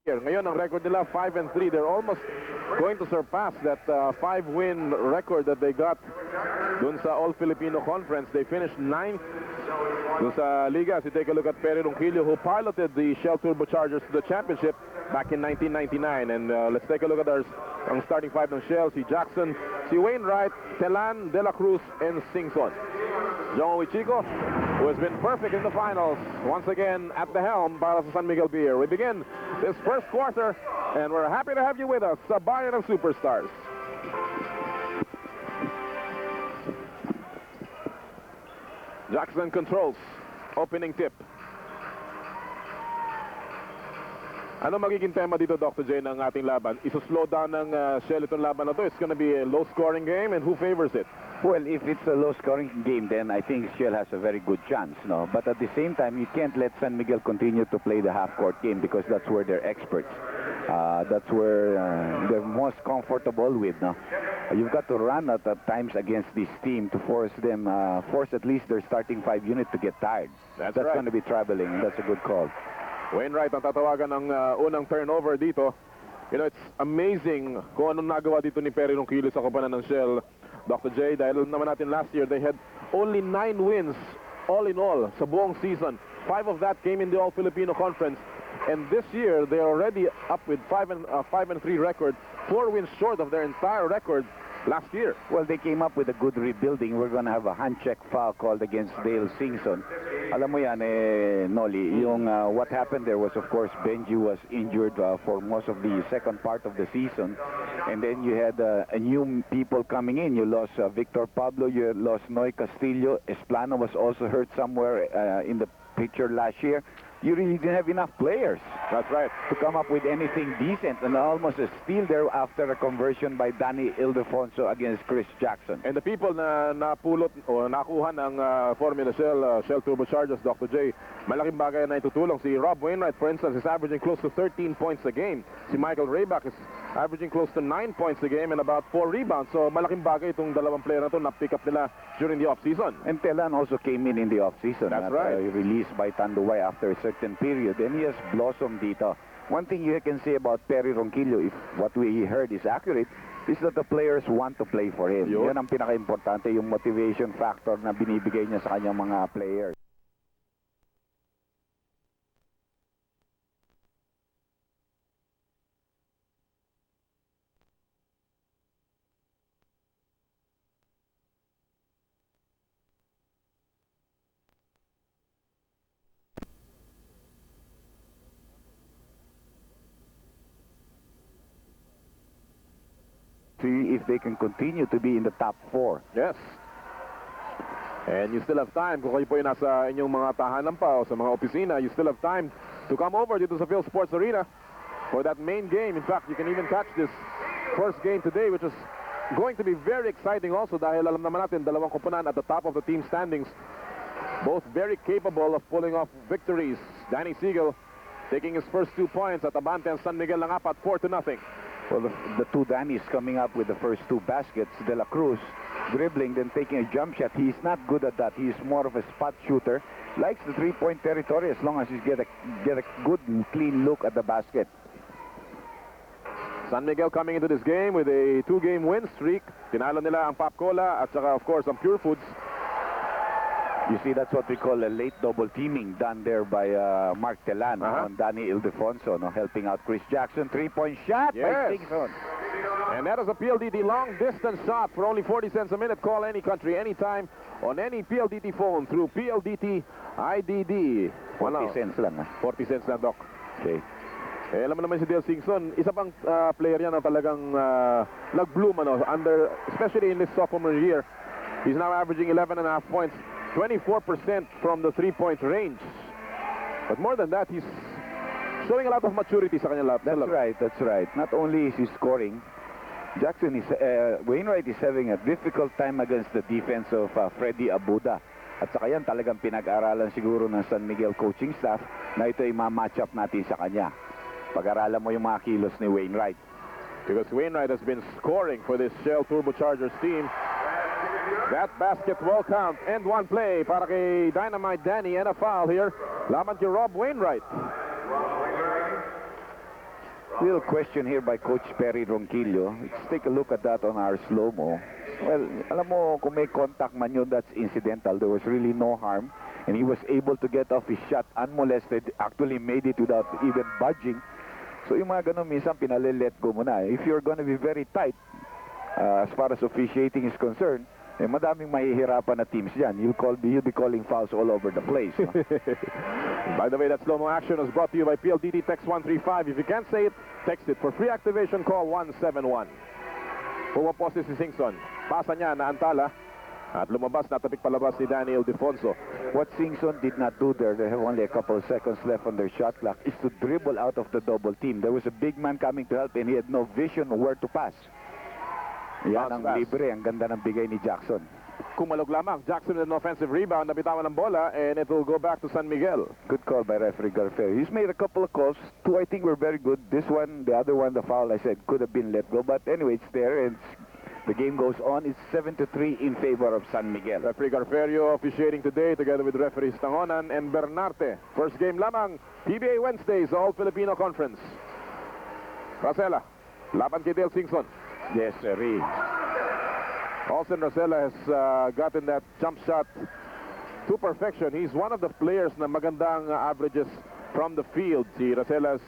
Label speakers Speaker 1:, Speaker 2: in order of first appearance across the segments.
Speaker 1: Ngayon, ang record nila 5-3. They're almost going to surpass that 5-win record that they got dun sa All Filipino Conference. They finished 9th dun sa Liga. So take a look at Perry Ronquillo, who piloted the Shell Turbochargers to the championship back in 1999. And let's take a look at our starting five ng Shell. Si Jackson, si Wainwright, Telan, De La Cruz, and Singson. John Wichico, who has been perfect in the finals, once again at the helm para sa San Miguel Beer. We begin this first quarter, and we're happy to have you with us, sa Bayan of Superstars. Jackson controls, opening tip. Ano magiging tema dito, Dr. J, ng ating laban? Iso-slow down ng Shell itong laban na to. It's going to be a low-scoring game, and who favors it?
Speaker 2: Well, if it's a low-scoring game, then I think Shell has a very good chance, no? But at the same time, you can't let San Miguel continue to play the half-court game because that's where they're experts. That's where they're most comfortable with, no? You've got to run at times against this team to force them, force at least their starting 5 unit to get tired. That's right. Going to be troubling, and that's a good call.
Speaker 1: Wainwright ang tatawagan ng unang turnover dito. You know, it's amazing kung anong nagawa dito ni Perry Ronquillo sa kompanan ng Shell, Dr. J, dahil naman natin last year, they had only 9 wins all in all sa buong season. 5 of that came in the All Filipino Conference. And this year, they're already up with 5-3 record, 4 wins short of their entire record last year.
Speaker 2: Well, they came up with a good rebuilding. We're going to have a hand check foul called against Dale Singson. Alam mo yan, Noli, yung what happened there was, of course, Benji was injured for most of the second part of the season. And then you had a new people coming in. You lost Victor Pablo, you lost Noy Castillo. Esplano was also hurt somewhere in the picture last year. You really didn't have enough players.
Speaker 1: That's right.
Speaker 2: To come up with anything decent, and almost a steal there after a conversion by Danny Ildefonso against Chris Jackson.
Speaker 1: And the people na napulot o nakuha ng Formula Shell Turbochargers, Dr. J, malaking bagay na itutulong. Si Rob Wainwright, for instance, is averaging close to 13 points a game. Si Michael Rayback is averaging close to 9 points a game and about 4 rebounds. So malaking bagay itong dalawang player na ito na pick up nila during the off-season.
Speaker 2: And Telan also came in the off-season.
Speaker 1: That's right.
Speaker 2: Released by Tanduay after a certain period, and he has blossomed dito. One thing you can say about Perry Ronquillo, if what we heard is accurate, is that the players want to play for him. Yan ang pinaka-importante, yung motivation factor na binibigay niya sa kanyang mga players. See if they can continue to be in the top 4.
Speaker 1: Yes. And you still have time, kung kayo po yung nasa inyong mga tahanan pa o sa mga opisina, you still have time to come over dito sa Phil Sports Arena for that main game. In fact, you can even catch this first game today, which is going to be very exciting also dahil alam naman natin, dalawang koponan at the top of the team standings, both very capable of pulling off victories. Danny Siegel taking his first 2 points at Abante and San Miguel ng apat, 4-0.
Speaker 2: Well, the two Danny's coming up with the first 2 baskets. De La Cruz dribbling, then taking a jump shot. He's not good at that. He's more of a spot shooter. Likes the 3-point territory as long as he get a good, clean look at the basket.
Speaker 1: San Miguel coming into this game with a 2-game win streak. Tinalo nila ang Pop Cola at saka, of course, ang Pure Foods.
Speaker 2: You see, that's what we call a late double teaming done there by Mark Telan on Danny Ildefonso, no, helping out Chris Jackson. 3-point shot by Singson.
Speaker 1: And that is a PLDT long-distance shot for only 40 cents a minute. Call any country, anytime, on any PLDT phone through PLDT IDD.
Speaker 2: 40 cents lang.
Speaker 1: 40 cents lang, Doc.
Speaker 2: Okay.
Speaker 1: Eh, alam mo naman si Dale Singson, isa pang player yan na talagang nag-bloom, especially in his sophomore year. He's now averaging 11.5 points. 24% from the 3-point range. But more than that, he's showing a lot of maturity sa kanya.
Speaker 2: That's right. Not only is he scoring, Wainwright is having a difficult time against the defense of Freddy Abuda. At saka yan talagang pinag-aralan siguro ng San Miguel coaching staff na ito ay ma-match up natin sa kanya. Pag-aralan mo yung mga kilos ni Wainwright.
Speaker 1: Because Wainwright has been scoring for this Shell Turbochargers team. That basket will count. And 1 play para kay Dynamite Danny and a foul here. Laban kay Rob Wainwright.
Speaker 2: Little question here by Coach Perry Ronquillo. Let's take a look at that on our slow-mo. Well, alam mo, kung may contact man yun, that's incidental. There was really no harm. And he was able to get off his shot unmolested. Actually made it without even budging. So yung mga ganun, minsan pinali-let go mo na. If you're gonna be very tight, as far as officiating is concerned, eh, madaming mahihirapan na teams dyan. You'll be calling fouls all over the place. No?
Speaker 1: By the way, that slow-mo action was brought to you by PLDT Text 135. If you can't say it, text it. For free activation, call 171. Pumapos si Singson. Pasa niya na antala. At lumabas, natapik palabas si Daniel Defonso.
Speaker 2: What Singson did not do there, they have only a couple of seconds left on their shot clock, is to dribble out of the double team. There was a big man coming to help and he had no vision of where to pass. Yan ang libre, ang ganda ng bigay ni Jackson.
Speaker 1: Kumalog lamang. Jackson with an offensive rebound. Nabitawan ng bola and it will go back to San Miguel.
Speaker 2: Good call by referee Garfeo. He's made a couple of calls. Two I think were very good. This one, the other one, the foul I said could have been let go. But anyway, it's there and the game goes on. It's 7-3 in favor of San Miguel.
Speaker 1: Referee Garferio officiating today together with referees Tangonan and Bernarte. First game lamang, PBA Wednesdays, All Filipino Conference. Racela, laban kay Dale Singson.
Speaker 2: Yes, sir.
Speaker 1: Austin Racela has gotten that jump shot to perfection. He's one of the players na magandang averages from the field. Si Racela's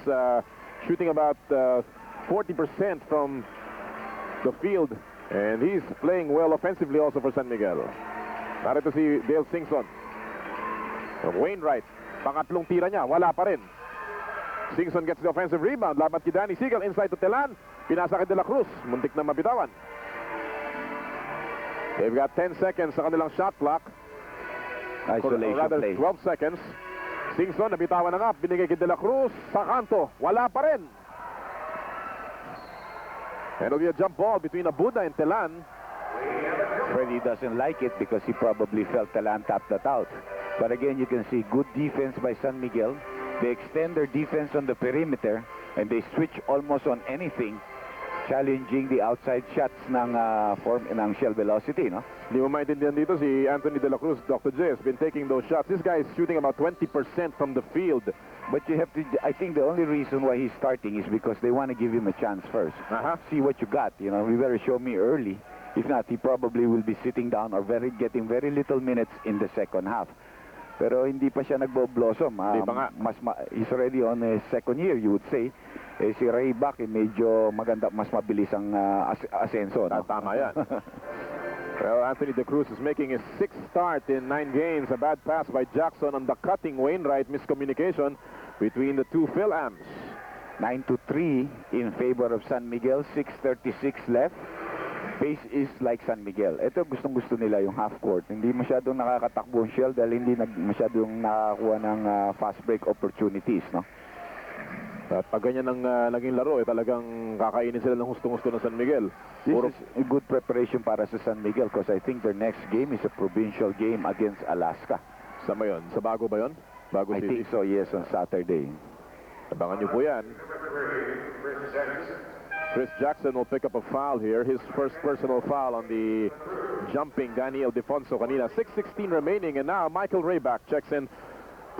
Speaker 1: shooting about 40% from the field. And he's playing well offensively also for San Miguel. Narito si Dale Singson. Wainwright, pangatlong tira niya, wala pa rin. Singson gets the offensive rebound. Laban kay Danny Sigal inside to Telan. Pinasa kay De La Cruz. Muntik na mabitawan. They've got 10 seconds sa kanilang shot clock.
Speaker 2: Isolation
Speaker 1: rather,
Speaker 2: play.
Speaker 1: 12 seconds. Singson, nabitawan na nga. Binigay kay De La Cruz. Sa kanto, wala pa rin. And it'll be a jump ball between Abuda and Telan.
Speaker 2: Freddy doesn't like it because he probably felt Telan tapped that out. But again, you can see good defense by San Miguel. They extend their defense on the perimeter and they switch almost on anything, challenging the outside shots ng Shell Velocity, no?
Speaker 1: Hindi mo maintindihan dito si Anthony De La Cruz. Dr. J has been taking those shots. This guy is shooting about 20% from the field.
Speaker 2: But you have to, I think the only reason why he's starting is because they want to give him a chance first. See what you got, you know, you better show me early. If not, he probably will be sitting down or getting very little minutes in the second half. Pero hindi pa siya nagbo-blossom. He's already on his second year, you would say. Eh, si Ray Back, medyo maganda, mas mabilis ang asenso. No?
Speaker 1: Tama yan. Well, Anthony De Cruz is making his 6th start in 9 games. A bad pass by Jackson on the cutting Wainwright. Miscommunication between the two Phil-Ams.
Speaker 2: 9-3 in favor of San Miguel. 6:36 left. Pace is like San Miguel. Ito gustong-gusto nila yung half court. Hindi masyadong nakakatakbo ang Shell dahil hindi masyadong nakakuha ng fast break opportunities, no?
Speaker 1: At pag ganyan ang naging laro, talagang kakainin sila ng hustong-gusto ng San Miguel.
Speaker 2: This is a good preparation para sa San Miguel because I think their next game is a provincial game against Alaska.
Speaker 1: Sama yun? Sa Bago ba yun? Bago
Speaker 2: I
Speaker 1: City?
Speaker 2: think so, yes, on Saturday.
Speaker 1: Abangan nyo po yan. Chris Jackson will pick up a foul here. His first personal foul on the jumping Daniel Defonso kanina. 6:16 remaining and now Michael Rayback checks in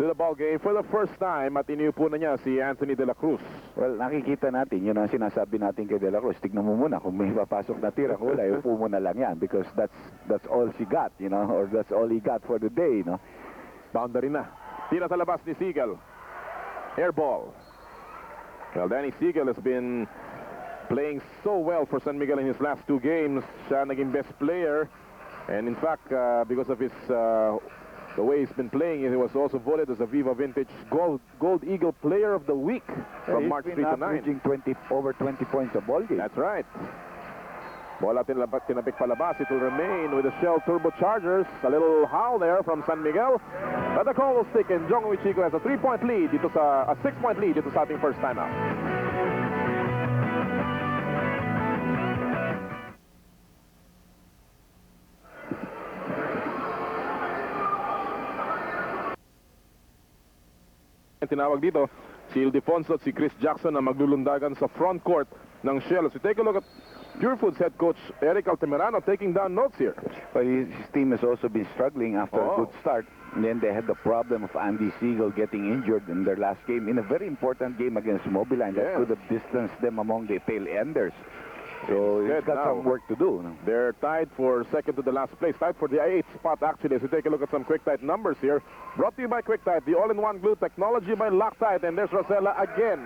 Speaker 1: to the ball game for the first time at iniupo na niya si Anthony De La Cruz.
Speaker 2: Well, nakikita natin, yun ang sinasabi natin kay De La Cruz. Tignan mo muna kung may papasok na tira. Kung wala, upo mo na lang yan because that's all she got, you know, or that's all he got for the day, you know.
Speaker 1: Boundary na. Tira sa labas ni Sigal. Air ball. Well, Danny Sigal has been playing so well for San Miguel in his last 2 games. Siya naging best player. And in fact, because of his the way he's been playing, he was also voted as a Viva Vintage Gold Eagle Player of the Week from March 3 to 9.
Speaker 2: Averaging over 20 points a ball game.
Speaker 1: That's right. Bola tinapik palabas. It will remain with the Shell Turbochargers. A little howl there from San Miguel. But the call will stick and Jong Wichico has a 3-point lead dito sa 6-point lead dito sa ating first timeout. Tinawag dito si Ildefonso at si Chris Jackson na maglulundagan sa front court ng Shell. As we take a look at Pure Foods head coach Eric Altamirano taking down notes here.
Speaker 2: But his team has also been struggling after a good start. And then they had the problem of Andy Siegel getting injured in their last game, in a very important game against Mobiline that could have distanced them among the tail enders. So he's got some work to do.
Speaker 1: They're tied for second to the last place, tied for the 8th spot actually. As we take a look at some Quick-Tite numbers here. Brought to you by Quick-Tite, the all-in-one glue technology by Loctite. And there's Rosella again.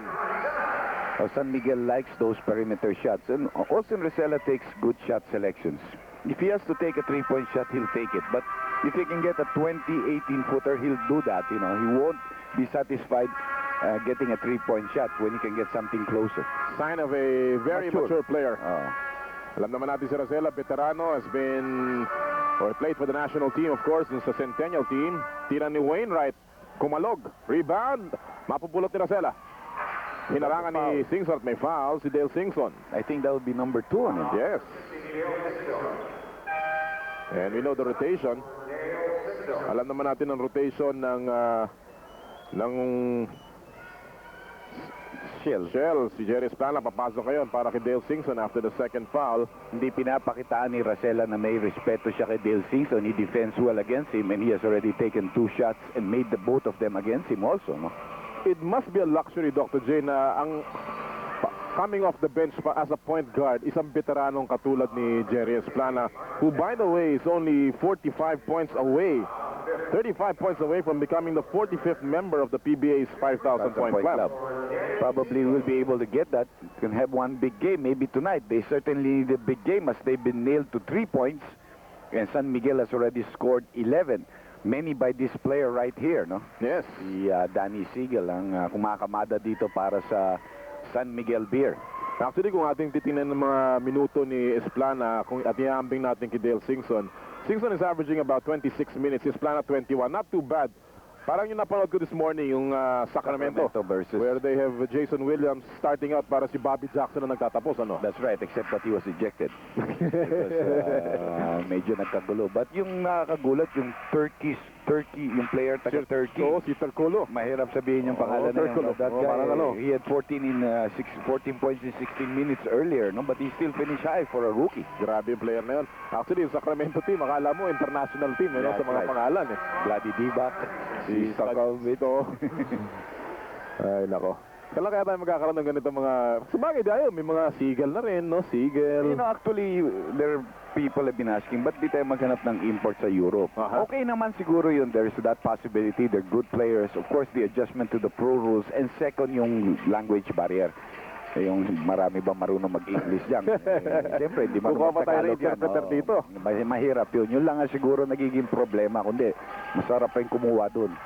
Speaker 2: San Miguel likes those perimeter shots. And Austin Rosella takes good shot selections. If he has to take a three-point shot, he'll take it. But if he can get a 20, 18-footer, he'll do that. You know, he won't be satisfied getting a three-point shot when he can get something closer.
Speaker 1: Sign of a very mature player.
Speaker 2: Oh.
Speaker 1: Alam naman natin si Rosella, veterano, has been, or played for the national team, of course, dun sa Centennial team. Tira ni Wainwright, kumalog, rebound, mapupulot ni Rosella. Hinarangan ni Singson at may foul si Dale Singson.
Speaker 2: I think that would be number 2 on him.
Speaker 1: Yes. And we know the rotation. Alam naman natin ang rotation ng Shell. Si Jerry Esplana papasok ngayon para kay Dale Singson after the second foul.
Speaker 2: Hindi pinapakitaan ni Rosella na may respeto siya kay Dale Singson. He defends well against him and he has already taken 2 shots and made the both of them against him also. No?
Speaker 1: It must be a luxury, Dr. J, na ang coming off the bench pa as a point guard, isang veteranong katulad ni Jerry Esplana, who by the way is only 45 points away, 35 points away from becoming the 45th member of the PBA's 5,000 point club.
Speaker 2: Probably will be able to get that. Can have one big game maybe tonight. They certainly need a big game as they've been nailed to 3 points, and San Miguel has already scored 11. Many by this player right here, no?
Speaker 1: Yes.
Speaker 2: Si Danny Siegel ang kumakamada dito para sa San Miguel Beer.
Speaker 1: Actually, kung ating titingnan ng mga minuto ni Esplana, kung at iambing natin kay Dale Singson, Singson is averaging about 26 minutes, Esplana 21. Not too bad. Parang yung napanood ko this morning, yung Sacramento
Speaker 2: versus,
Speaker 1: where they have Jason Williams starting out para si Bobby Jackson na nagtatapos, ano?
Speaker 2: That's right, except that he was ejected. Medyo nagkagulo. But yung nakakagulat, yung Turkey, yung player taga-Turkey.
Speaker 1: Oo, si Turkolo.
Speaker 2: Mahirap sabihin yung pangalan na yun. That guy, he had 14 points in 16 minutes earlier, no? But he still finished high for a rookie.
Speaker 1: Grabe yung player na yun. Actually, yung Sacramento team, akala mo international team, sa mga pangalan.
Speaker 2: Bloody Divac. Si Sacramento.
Speaker 1: Ay, nako. Kailan kaya tayo magkakaroon ng ganito mga... Sabagay dahil, may mga Siegel na rin, no? Siegel.
Speaker 2: You know, actually, there are people have been asking, ba't di tayo maghanap ng import sa Europe? Okay naman siguro yun. There's that possibility. They're good players. Of course, the adjustment to the pro rules. And second, yung language barrier. Yung marami ba marunong mag-English dyan? Siyempre, hindi marunong Tagalog yan.
Speaker 1: Dito.
Speaker 2: Mahirap yun. Yun lang ang siguro nagiging problema. Kundi, masarap pa yung kumuha dun.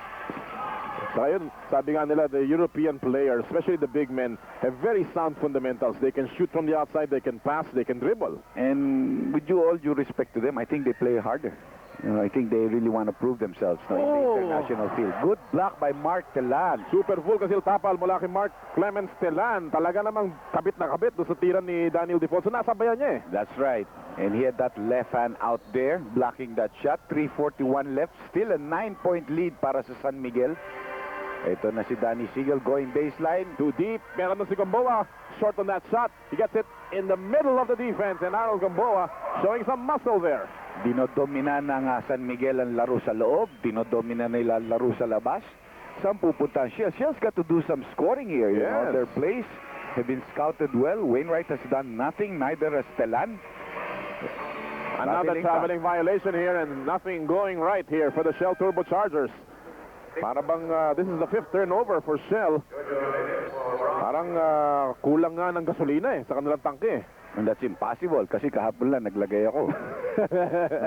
Speaker 1: Saka yun, sabi nga nila, the European players, especially the big men, have very sound fundamentals. They can shoot from the outside, they can pass, they can dribble.
Speaker 2: And with all due respect to them, I think they play harder. You know, I think they really want to prove themselves in the international field. Good block by Mark Telan.
Speaker 1: Super full kasi tapal mula kay Mark Clemens Telan. Talaga namang kabit na kabit doon sa tiran ni Daniel Defonso. Nasabayan niya eh.
Speaker 2: That's right. And he had that left hand out there, blocking that shot. 3:41 left. Still a 9-point lead para sa San Miguel. Ito na si Danny Siegel going baseline.
Speaker 1: Too deep. Meron na si Gamboa. Short on that shot. He gets it in the middle of the defense. And Arnold Gamboa showing some muscle there.
Speaker 2: Dinodomina ng San Miguel ang laro sa loob. Dinodomina nila ang laro sa labas. Saan pupunta Shell? Shell's got to do some scoring here. You know, their plays have been scouted well. Wainwright has done nothing. Neither has Telan.
Speaker 1: Another traveling violation here and nothing going right here for the Shell Turbochargers. Para bang this is the 5th turnover for Shell. Parang kulang nga ng gasolina sa kanilang tangke.
Speaker 2: And that's impossible kasi kahapon lang naglagay ako.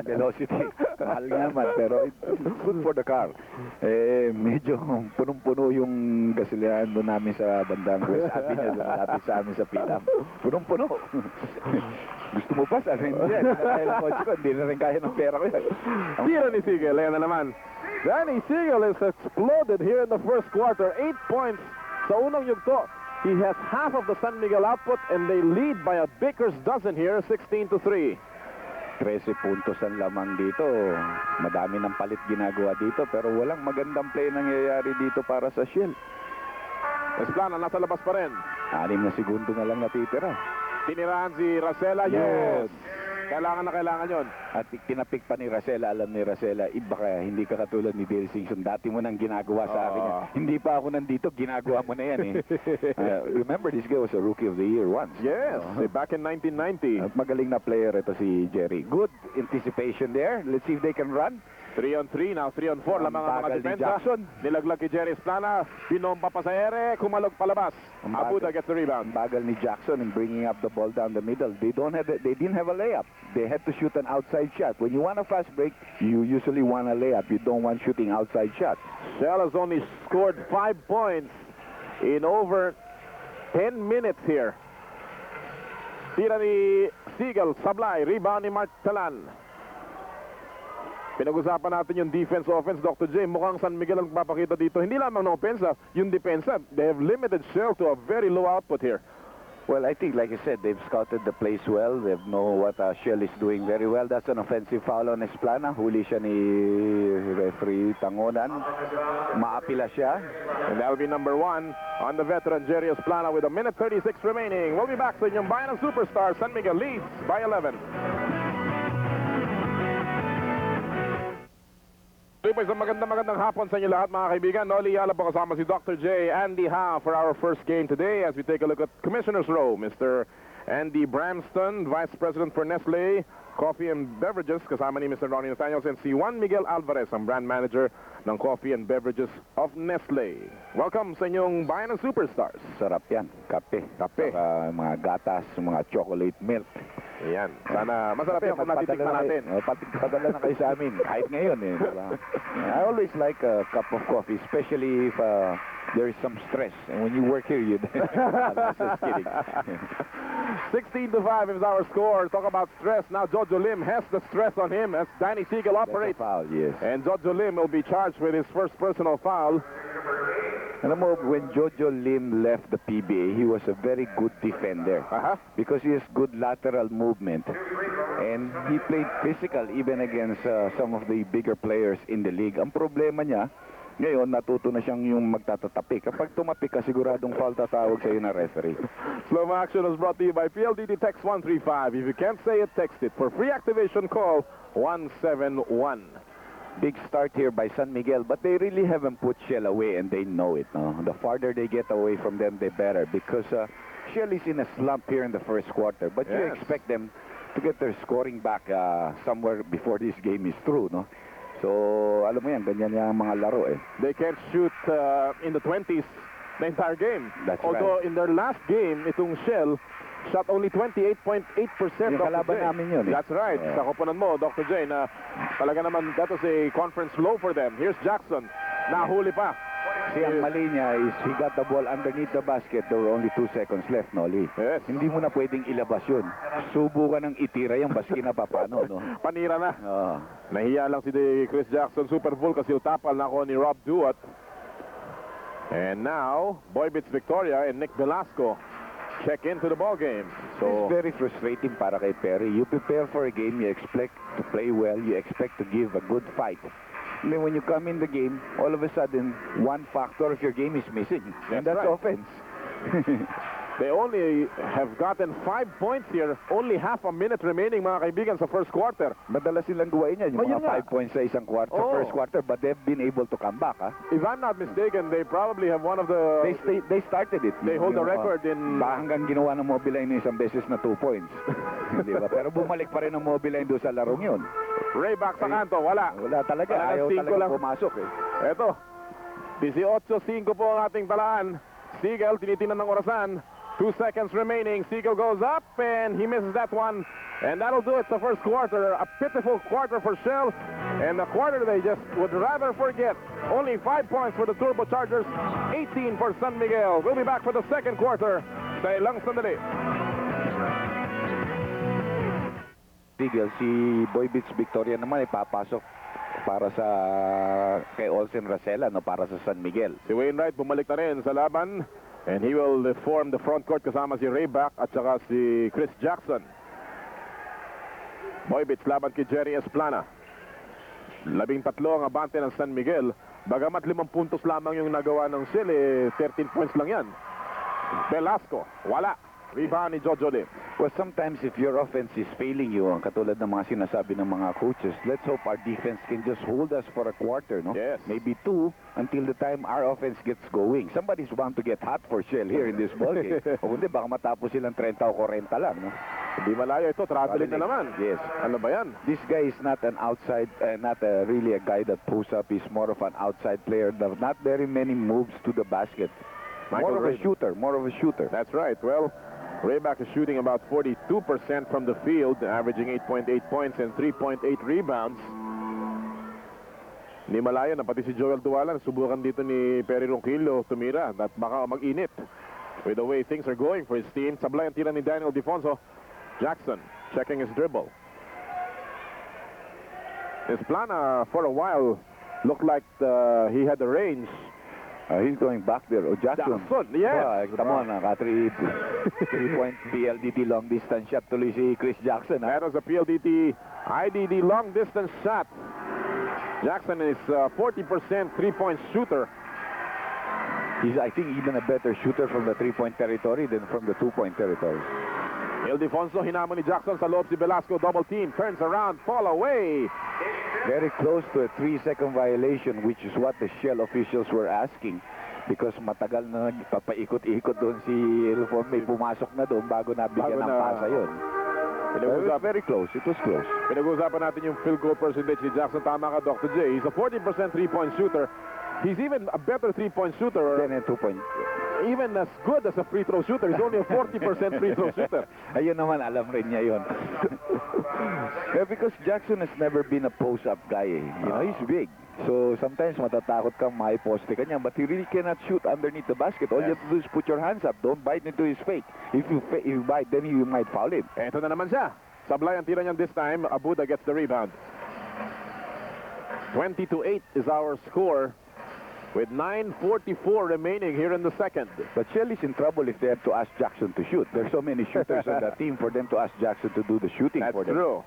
Speaker 2: Velocity. Mahal nga naman pero it's good for the car. Medyo punong-puno yung gasolinahan doon namin sa bandang West Avenue doon natin sa amin sa Pilam. Punong-puno. Gusto mo pa? Hindi na rin kaya ng pera ko yan.
Speaker 1: Tira ni Siegel. Ayan na naman. Danny Siegel has exploded here in the first quarter. 8 points sa unang yugto. He has half of the San Miguel output and they lead by a baker's dozen here, 16-3.
Speaker 2: 13 puntos ang lamang dito. Madami ng palit ginagawa dito pero walang magandang play nangyayari dito para sa Shell.
Speaker 1: Esplana nasa labas pa rin.
Speaker 2: 6 na segundo na lang natitira.
Speaker 1: Tinirahan si Racela. Yes. Kailangan na kailangan yon.
Speaker 2: At tinapik pa ni Racela, alam ni Racela, iba ka, hindi ka katulad ni Dale Singson. Dati mo nang ginagawa sa akin yan. Hindi pa ako nandito, ginagawa mo na yan eh. Remember, this guy was a Rookie of the Year once.
Speaker 1: Yes, back in 1990.
Speaker 2: At magaling na player ito si Jerry. Good anticipation there. Let's see if they can run.
Speaker 1: 3-on-3, now 3-on-4. Lamang ang mga depensa.
Speaker 2: Jackson.
Speaker 1: Nilaglag kay Jerry Esplana. Pinompa pa sa ere. Kumalog palabas. Abuda gets the rebound.
Speaker 2: Bagal ni Jackson in bringing up the ball down the middle. They didn't have a layup. They had to shoot an outside shot. When you want a fast break, you usually want a layup. You don't want shooting outside shots.
Speaker 1: Shell has only scored 5 points in over 10 minutes here. Tira ni Siegel, sablay, rebound ni Mark Talan. Pinag-usapan natin yung defense-offense, Dr. J. Mukhang San Miguel ang papakita dito. Hindi lamang ng offensive, yung depensa. They have limited Shell to a very low output here.
Speaker 2: Well, I think, like I said, they've scouted the place well. They know what Shell is doing very well. That's an offensive foul on Esplana. Huli siya ni referee Tangonan. Maapila siya.
Speaker 1: And that'll be number 1 on the veteran, Jerry Esplana, with 1:36 remaining. We'll be back sa inyong bayan ng superstar. San Miguel leads by 11. Sa magandang hapon sa inyo lahat, mga kaibigan. Noli Yala po kasama si Dr. J. Andy Ha for our first game today as we take a look at Commissioner's Row. Mr. Andy Bramston, Vice President for Nestle Coffee and Beverages, kasama ni Mr. Ronnie Nathaniels, and si Juan Miguel Alvarez, ang Brand Manager ng Coffee and Beverages of Nestle. Welcome sa inyong bayan ng superstars.
Speaker 2: Sarap yan. Kape. Saka mga gatas, mga chocolate milk.
Speaker 1: Ayan. Sana masarap yan kung natitikman natin.
Speaker 2: Padala na kayo sa amin. Kahit ngayon eh. I always like a cup of coffee, especially if there is some stress. And when you work here, you... Just kidding.
Speaker 1: 16-5 is our score. Talk about stress. Now Jojo Lim has the stress on him as Danny Siegel operates.
Speaker 2: Foul, yes.
Speaker 1: And Jojo Lim will be charged with his first personal foul.
Speaker 2: Alam mo, when Jojo Lim left the PBA, he was a very good defender because he has good lateral movement. And he played physical even against some of the bigger players in the league. Ang problema niya, ngayon, natuto na siyang yung magtatatapik. Kapag tumapik ka, siguradong foul tatawag sa'yo na referee.
Speaker 1: Slow action is brought to you by PLDT Text 135. If you can't say it, text it. For free activation, call 171.
Speaker 2: Big start here by San Miguel, but they really haven't put Shell away, and they know it. No? The farther they get away from them, the better, because Shell is in a slump here in the first quarter. But you expect them to get their scoring back somewhere before this game is through. No? So, alam mo yan, ganyan yung mga laro eh.
Speaker 1: They can't shoot in the 20s the entire game.
Speaker 2: That's
Speaker 1: Although
Speaker 2: right.
Speaker 1: in their last game, itong Shell shot only 28.8%.
Speaker 2: Yung kalaban namin yun eh.
Speaker 1: That's right. Sa koponan mo, Dr. J, na talaga naman that was a conference low for them. Here's Jackson. Nahuli pa.
Speaker 2: See, ang mali niya is he got the ball underneath the basket. There were only 2 seconds left, Noli.
Speaker 1: Yes.
Speaker 2: Hindi mo na pwedeng ilabas yun. Subukan ng itira yung baski na papano, no?
Speaker 1: Panira na. Nahiya lang si Chris Jackson. Super full kasi utapal na ako ni Rob Duat. And now, Boybits Victoria and Nick Velasco check into the ball game. So
Speaker 2: it's very frustrating para kay Perry. You prepare for a game, you expect to play well, you expect to give a good fight. And then when you come in the game, all of a sudden, one factor of your game is missing. And that's right. Offense.
Speaker 1: They only have gotten 5 points here. Only half a minute remaining, mga kaibigan, sa first quarter.
Speaker 2: Madalas silang gawain yan, yung mga 5 points sa isang quarter, first quarter, but they've been able to come back.
Speaker 1: If I'm not mistaken, they probably have one of the...
Speaker 2: They started it.
Speaker 1: They hold the record in...
Speaker 2: Hanggang ginawa ng Mobiline isang beses na 2 points. Diba? Pero bumalik pa rin ang Mobiline doon sa larong yun.
Speaker 1: Rayback sa kanto, wala.
Speaker 2: Wala talaga. Ayaw talaga pumasok eh.
Speaker 1: Eto, 18-5 po ang ating talaan. Siegel, tinitingnan ng orasan. 2 seconds remaining. Siegel goes up and he misses that one. And that'll do it the first quarter. A pitiful quarter for Shell. And the quarter they just would rather forget. Only 5 points for the Turbochargers. 18 for San Miguel. We'll be back for the second quarter. Sa ilang sandali.
Speaker 2: Siegel, si Boybits Victoria naman ay papasok para sa kay Olsen Racela, no, para sa San Miguel.
Speaker 1: Si Wainwright bumalik na rin sa laban. And he will form the front court kasama si Rayback at saka si Chris Jackson. Boybits laban kay Jerry Esplana. 13 ang abante ng San Miguel. Bagamat 5 puntos lamang yung nagawa ng Shell, 13 points lang yan. Velasco, wala. Rebound ni Jojo Lim.
Speaker 2: Well, sometimes if your offense is failing you, katulad ng mga sinasabi ng mga coaches, let's hope our defense can just hold us for a quarter, no?
Speaker 1: Yes.
Speaker 2: Maybe 2 until the time our offense gets going. Somebody's bound to get hot for Shell here in this ballgame. O hindi, baka matapos silang 30 o 40 lang, no?
Speaker 1: Hindi malayo ito, traveling na naman.
Speaker 2: Yes.
Speaker 1: Ano ba yan?
Speaker 2: This guy is not an outside, really a guy that pulls up. He's more of an outside player. Not very many moves to the basket. More of a shooter.
Speaker 1: That's right. Well, Rayback is shooting about 42% from the field, averaging 8.8 points and 3.8 rebounds. Hindi malayo na pati si Joel Dualan subukan dito ni Perry Ronquillo tumira at baka mag-init with the way things are going for his team. Sablay ang tira ni Daniel Defonso. Jackson checking his dribble. Esplana for a while looked like he had the range.
Speaker 2: He's going back there. Oh, Jackson.
Speaker 1: Yes.
Speaker 2: Come on, three-point PLDT long distance shot tuloy si Chris Jackson.
Speaker 1: That was a PLDT IDD long distance shot. Jackson is 40% three-point shooter.
Speaker 2: He's, I think, even a better shooter from the three-point territory than from the two-point territory.
Speaker 1: Ildefonso, hinamon ni Jackson sa loob si Velasco, double team, turns around, fall away.
Speaker 2: Very close to a 3-second violation, which is what the Shell officials were asking. Because matagal na nagpapaikot-ikot doon si Ildefonso. May pumasok na doon bago nabigyan ng pasa yun. It was very close. It was close.
Speaker 1: Pinag-uusapan natin yung field goal percentage ni Jackson. Tama ka, Dr. J. He's a 40% three-point shooter. He's even a better three-point shooter.
Speaker 2: Than a two-point.
Speaker 1: Even as good as a free throw shooter. He's only a 40% free throw shooter.
Speaker 2: Ayun naman, alam rin niya yun. Yeah, because Jackson has never been a post-up guy. You know, he's big. So sometimes matatakot kang may poste ka niya, but he really cannot shoot underneath the basket. All you have to do is put your hands up. Don't bite into his fake. If you bite, then you might foul him.
Speaker 1: Eto na naman siya. Sablay ang tira niyan this time. Abuda gets the rebound. 20-8 is our score, with 9:44 remaining here in the second.
Speaker 2: But Shell is in trouble if they have to ask Jackson to shoot. There's so many shooters on the team for them to ask Jackson to do the shooting for them.
Speaker 1: That's true.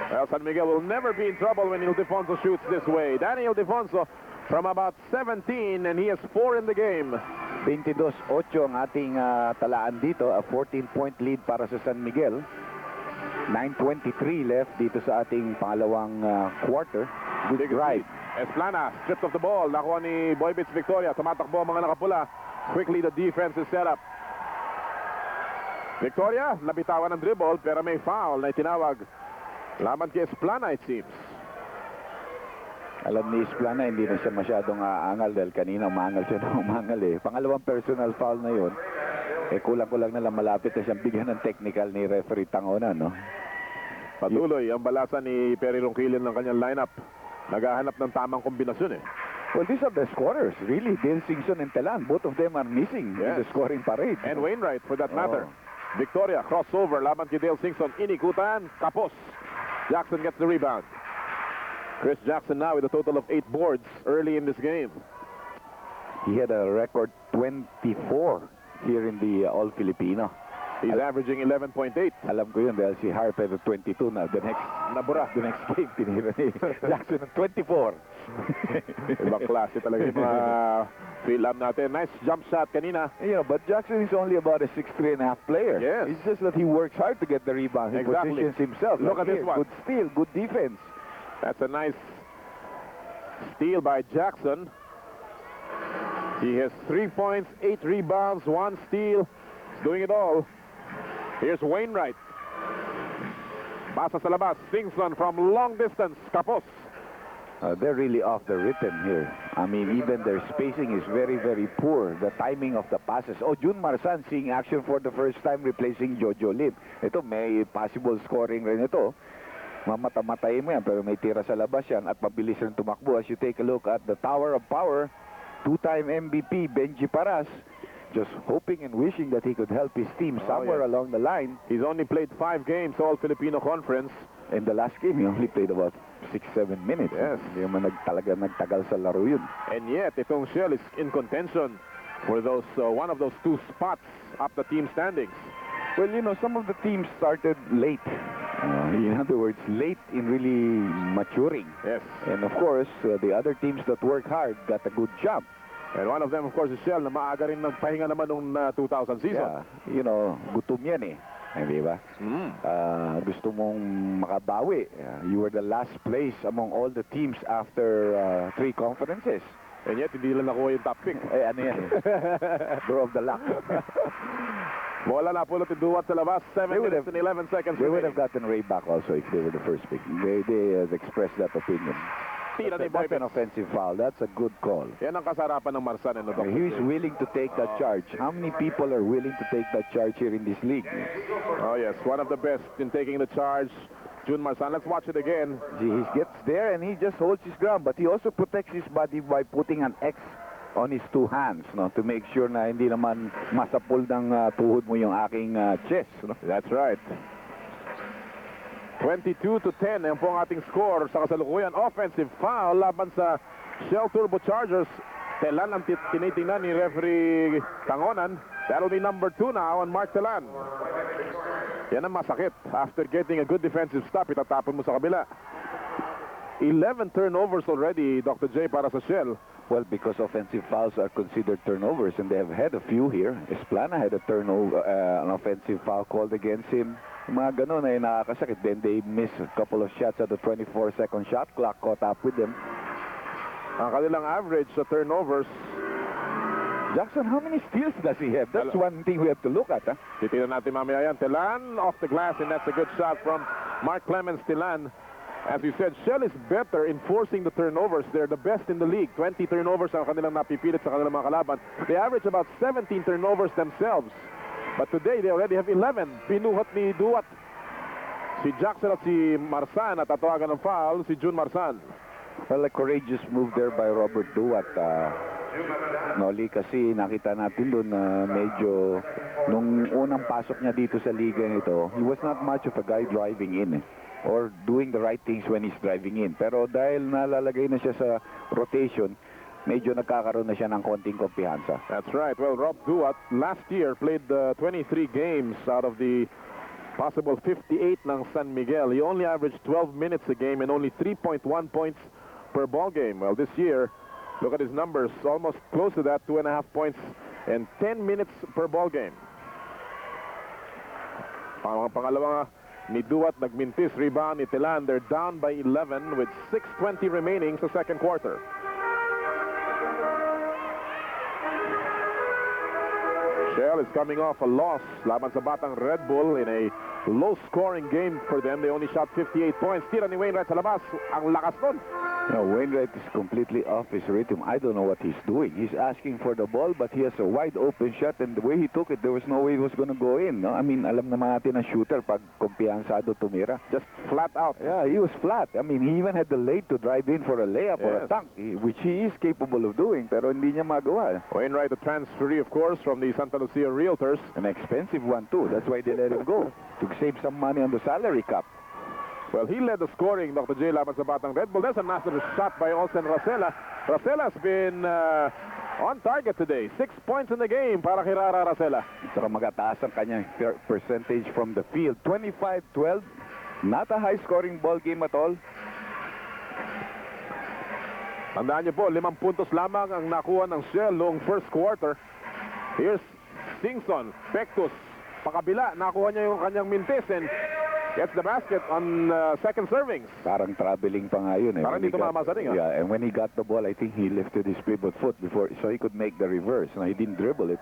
Speaker 1: Well, San Miguel will never be in trouble when Ildefonso shoots this way. Danny Ildefonso from about 17, and he has 4 in the game.
Speaker 2: 22-8 ang ating talaan dito, a 14-point lead para sa San Miguel. 9:23 left dito sa ating pangalawang quarter. Good drive.
Speaker 1: Esplana, stripped of the ball. Nakuha ni Boybits Victoria. Tumatakbo ang mga nakapula. Quickly, the defense is set up. Victoria, nabitawan ng dribble, pero may foul na itinawag. Laban kay Esplana, it seems.
Speaker 2: Alam ni Esplana, hindi na siya masyadong aangal dahil kanina umangal siya na umangal eh. Pangalawang personal foul na yun. Eh, kulang-kulang na lang malapit na siyang bigyan ng technical ni referee Tangona, no?
Speaker 1: Patuloy ang balasa ni Perry Ronquillo ng kanyang lineup. Naghahanap ng tamang kombinasyon eh.
Speaker 2: Well, these are the scorers, really. Dale Singson and Telan, both of them are missing in the scoring parade.
Speaker 1: And Wainwright, for that matter. Victoria, crossover, laban kay Dale Singson. Inikutan, tapos. Jackson gets the rebound. Chris Jackson now with a total of 8 boards early in this game.
Speaker 2: He had a record 24 here in the All Filipino.
Speaker 1: He's averaging 11.8.
Speaker 2: Alam ko yun dahil si Harp had 22 na. The next game, tinira ni Jackson ng 24.
Speaker 1: Ibang klase talaga yung mga film natin. Nice jump shot kanina.
Speaker 2: You know, but Jackson is only about a 6'3.5" player.
Speaker 1: Yes.
Speaker 2: It's just that he works hard to get the rebound. He positions himself.
Speaker 1: Look at this one.
Speaker 2: Good steal, good defense.
Speaker 1: That's a nice steal by Jackson. He has 3 points, 8 rebounds, 1 steal. He's doing it all. Here's Wainwright. Pasa sa labas. Singson from long distance. Kapos.
Speaker 2: They're really off the rhythm here. I mean, even their spacing is very, very poor. The timing of the passes. Oh, Jun Marsan seeing action for the first time replacing Jojo Lim. Ito, may possible scoring rin ito. Mamata-matayin mo yan, pero may tira sa labas yan at mabilis rin tumakbo. As you take a look at the Tower of Power, 2-time MVP Benji Paras, just hoping and wishing that he could help his team somewhere along the line.
Speaker 1: He's only played 5 games, All Filipino Conference.
Speaker 2: In the last game, he only played about 6-7 minutes.
Speaker 1: Yes.
Speaker 2: Hindi naman nagtagal sa laro yun.
Speaker 1: And yet, itong Shell is in contention for those one of those 2 spots up the team standings.
Speaker 2: Well, you know, some of the teams started late. In other words, late in really maturing.
Speaker 1: Yes.
Speaker 2: And of course, the other teams that work hard got a good jump.
Speaker 1: And one of them, of course, is Shell, na maaga rin nagpahinga naman nung 2000 season.
Speaker 2: Yeah, you know, gutom yan eh. Di ba? Gusto mong makabawi. You were the last place among all the teams after 3 conferences.
Speaker 1: And yet, hindi lang nakuha yung top pick.
Speaker 2: Eh, ano yan eh? Draw of the luck.
Speaker 1: Bola na pulot yung Duwat sa labas. 7 minutes and 11 seconds.
Speaker 2: They would have gotten Ray back also if they were the first pick. They expressed that opinion. That's an offensive foul. That's a good call.
Speaker 1: Yan ang kasarapan ng Marsan.
Speaker 2: He's willing to take that charge. How many people are willing to take that charge here in this league?
Speaker 1: Oh, yes. One of the best in taking the charge. June Marsan. Let's watch it again.
Speaker 2: He gets there and he just holds his ground, but he also protects his body by putting an X on his 2 hands, no, to make sure na hindi naman masapul ng tuhod mo yung aking chest. No?
Speaker 1: That's right. 22-10 yan po ang ating score sa kasalukuyan. Offensive foul laban sa Shell Turbochargers. Telan ang tinitingnan ni referee Tangonan. That'll be number 2 now on Mark Telan. Yan ang masakit. After getting a good defensive stop, itatapon mo sa kabila. 11 turnovers already, Dr. J, para sa Shell.
Speaker 2: Well, because offensive fouls are considered turnovers, and they have had a few here. Esplana had a turnover, an offensive foul called against him. Mga ganun ay nakakasakit. Then they missed a couple of shots at the 24-second shot clock, caught up with them.
Speaker 1: Ang kanilang average sa turnovers.
Speaker 2: Jackson, how many steals does he have? That's one thing we have to look at. Huh?
Speaker 1: Titignan natin mamaya yan. Telan off the glass, and that's a good shot from Mark Clemens Telan. As you said, Shell is better in forcing the turnovers. They're the best in the league. 20 turnovers ang kanilang napipilit sa kanilang mga kalaban. They average about 17 turnovers themselves. But today, they already have 11. Binuhat ni Duwat si Jackson at si Marsan at tatawagan ng foul si June Marsan.
Speaker 2: Well, a courageous move there by Robert Duwat. Noli, kasi nakita natin doon na medyo nung unang pasok niya dito sa liga nito, he was not much of a guy driving in or doing the right things when he's driving in. Pero dahil nalalagay na siya sa rotation, medyo nagkakaroon na siya ng konting kumpiyansa.
Speaker 1: That's right. Well, Rob Duwat last year played 23 games out of the possible 58 ng San Miguel. He only averaged 12 minutes a game and only 3.1 points per ball game. Well, this year, look at his numbers, almost close to that, 2.5 points and 10 minutes per ball game. Pangalawa ni Duwat, nagmintis, rebound ni Telan. They're down by 11 with 6:20 remaining sa second quarter. Shell is coming off a loss laban sa Batang Red Bull in a low-scoring game for them. They only shot 58 points. Tira ni Wainwright sa labas. Ang lakas nun.
Speaker 2: No, Wainwright is completely off his rhythm. I don't know what he's doing. He's asking for the ball, but he has a wide open shot, and the way he took it, there was no way it was going to go in. No? I mean, alam naman natin ang shooter pag kumpiyansado tumira.
Speaker 1: Just flat out.
Speaker 2: Yeah, he was flat. I mean, he even had the leg to drive in for a layup or a dunk, which he is capable of doing, pero hindi niya magawa.
Speaker 1: Wainwright, a transferee, of course, from the Santa Lucia Realtors.
Speaker 2: An expensive one, too. That's why they let him go, to save some money on the salary cap.
Speaker 1: Well, he led the scoring, Dr. J, laban sa Batang Red Bull. There's another shot by Olsen Racela. Racela's been on target today. 6 points in the game para kay Rara Racela.
Speaker 2: Saka magataas ang kanyang percentage from the field. 25-12. Not a high-scoring ball game at all.
Speaker 1: Tandaan niyo po, 5 puntos lamang ang nakuha ng Shell noong first quarter. Here's Singson, Pectus, pakabila. Nakuha niya yung kanyang mintis and gets the basket on second servings.
Speaker 2: Parang traveling pa nga yun.
Speaker 1: Parang dito mamasaring.
Speaker 2: Yeah, and when he got the ball, I think he lifted his pivot foot before, so he could make the reverse. Now, he didn't dribble it,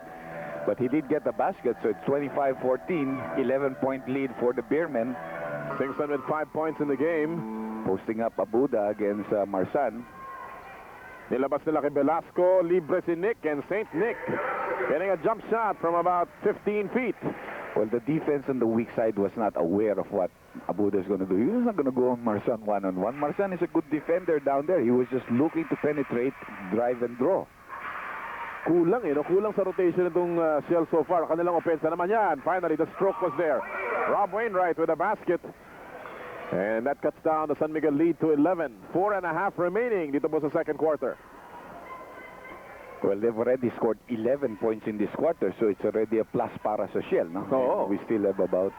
Speaker 2: but he did get the basket, so it's 25-14, 11-point lead for the Beermen.
Speaker 1: Singson with 5 points in the game.
Speaker 2: Posting up Abuda against Marsan.
Speaker 1: Nilabas nila kay Velasco, libre si Nick, and St. Nick getting a jump shot from about 15 feet.
Speaker 2: Well, the defense on the weak side was not aware of what Abuda is going to do. He was not going to go on Marsan one-on-one. Marsan is a good defender down there. He was just looking to penetrate, drive, and draw.
Speaker 1: Kulang no? Kulang sa rotation itong Shell so far. Kanilang opensa naman yan. Finally, the stroke was there. Rob Wainwright with a basket. And that cuts down the San Miguel lead to 11. 4.5 remaining dito po sa second quarter.
Speaker 2: Well, they've already scored 11 points in this quarter, so it's already a plus para sa Shell, no?
Speaker 1: Oo.
Speaker 2: We still have about